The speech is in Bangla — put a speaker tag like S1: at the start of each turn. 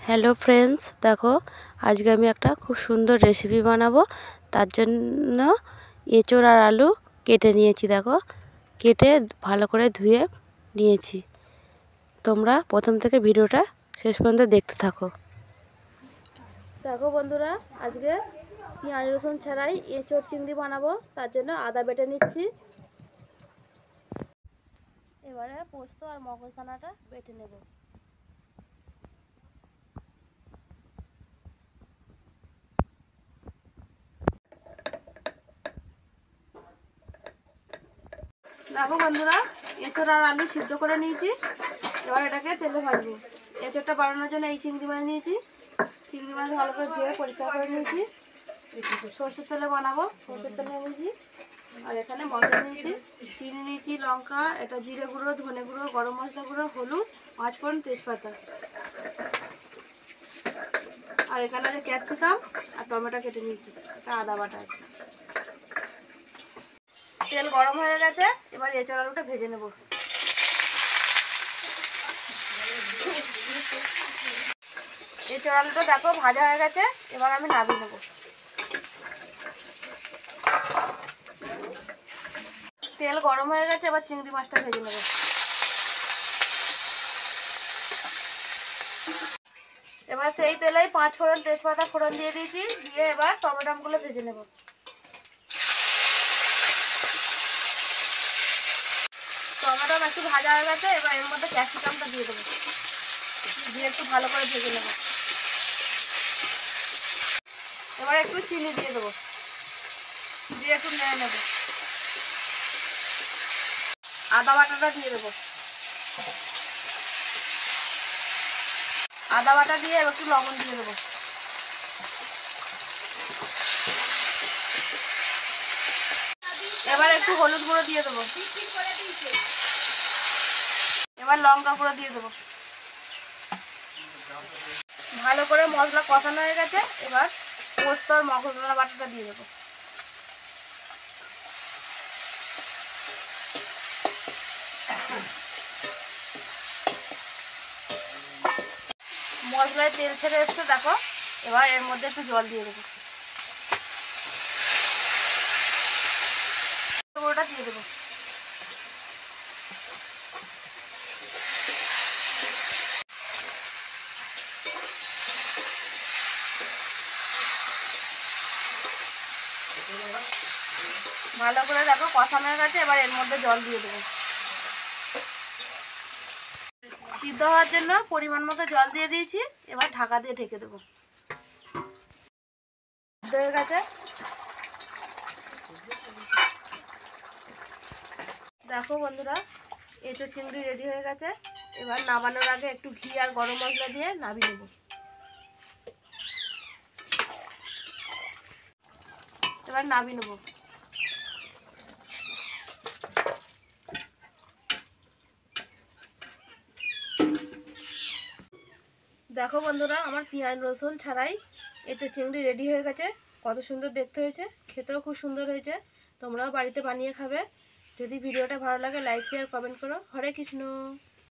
S1: হ্যালো ফ্রেন্ডস, দেখো আজকে আমি একটা খুব সুন্দর রেসিপি বানাবো। তার জন্য এঁচোড় আর আলু কেটে নিয়েছি। দেখো কেটে ভালো করে ধুয়ে নিয়েছি। তোমরা প্রথম থেকে ভিডিওটা শেষ পর্যন্ত দেখতে থাকো। দেখো বন্ধুরা, আজকে পেঁয়াজ রসুন ছাড়াই এঁচোড় চিংড়ি বানাবো। তার জন্য আদা বেটে নিচ্ছি। এবারে পোস্ত আর মগজদানাটা বেটে নেব। দেখো বন্ধুরা, এঁচোড় আর আলু সিদ্ধ করে নিয়েছি। এবার এটাকে তেলে ভাজবো। এঁচোড়টা বানানোর জন্য এই চিংড়ি মাছ নিয়েছি। চিংড়ি মাছ ভালো করে ধুয়ে পরিষ্কার করে নিয়েছি। সরষের তেলে বানাবো, সরষের তেল নিয়েছি। আর এখানে মশলা নিয়েছি, চিনি নিয়েছি, লঙ্কা, এটা জিরে গুঁড়ো, ধনে গুঁড়ো, গরম মশলা গুঁড়ো, হলুদ, পাঁচফোড়ন, তেজপাতা। আর এখানে আছে ক্যাপসিকাম আর টমেটো কেটে নিয়েছি। এটা আদা বাটা আছে। তেল গরম হয়ে গেছে, এবার এঁচোড় আলুটা ভেজে নেব। এঁচোড় আলুটা দেখো ভাজা হয়ে গেছে, এবার আমি নামিয়ে নেব। তেল গরম হয়ে গেছে, এবার চিংড়ি মাছটা ভেজে নেব। এবার সেই তেলেই পাঁচফোড়ন, তেজপাতা ফোড়ন দিয়ে দিয়েছি। দিয়ে এবার টমেটোগুলো ভেজে নেব। টমেটো একটু ভাজা হয়ে গেছে, এবার এর মধ্যে ক্যাপসিকামটা দিয়ে দেবো। দিয়ে একটু ভালো করে ভেজে নেব। এবার একটু চিনি দিয়ে দেবো, দিয়ে একটু নেড়ে নেব। আদা বাটাটা দিয়ে দেবো। আদা বাটা দিয়ে একটু লবণ দিয়ে দেবো। এবার একটু হলুদ গুঁড়ো দিয়ে দেবো। এবার লঙ্কা গুঁড়ো দিয়ে দেবো। ভালো করে মশলা কষানো হয়ে গেছে, এবার পোস্ত আর মগজদানা বাটাটা দিয়ে দেবো। মশলায় তেল ছেড়ে এসছে দেখো, এবার এর মধ্যে একটু জল দিয়ে দেবো। ওটা দিয়ে দেবো। ভালো করে দেখো কষানো হয়ে গেছে, এবার এর মধ্যে জল দিয়ে দেবো। সিদ্ধ হওয়ার জন্য পরিমাণ মতো জল দিয়ে দিয়েছি। এবার ঢাকা দিয়ে ঢেকে দেবো। হয়ে গেছে, দেখো বন্ধুরা, এঁচোড় চিংড়ি রেডি হয়ে গেছে। এবার নামানোর আগে একটু ঘি আর গরম মশলা দিয়ে নামিয়ে নেব। এবার নামিয়ে নেব। দেখো বন্ধুরা, আমার পেঁয়াজ রসুন ছাড়াই এঁচোড় চিংড়ি রেডি হয়ে গেছে। কত সুন্দর দেখতে হয়েছে, খেতেও খুব সুন্দর হয়েছে। তোমরাও বাড়িতে বানিয়ে খাবে। যদি ভিডিওটা ভালো লাগে লাইক শেয়ার কমেন্ট করো। হরে কৃষ্ণ।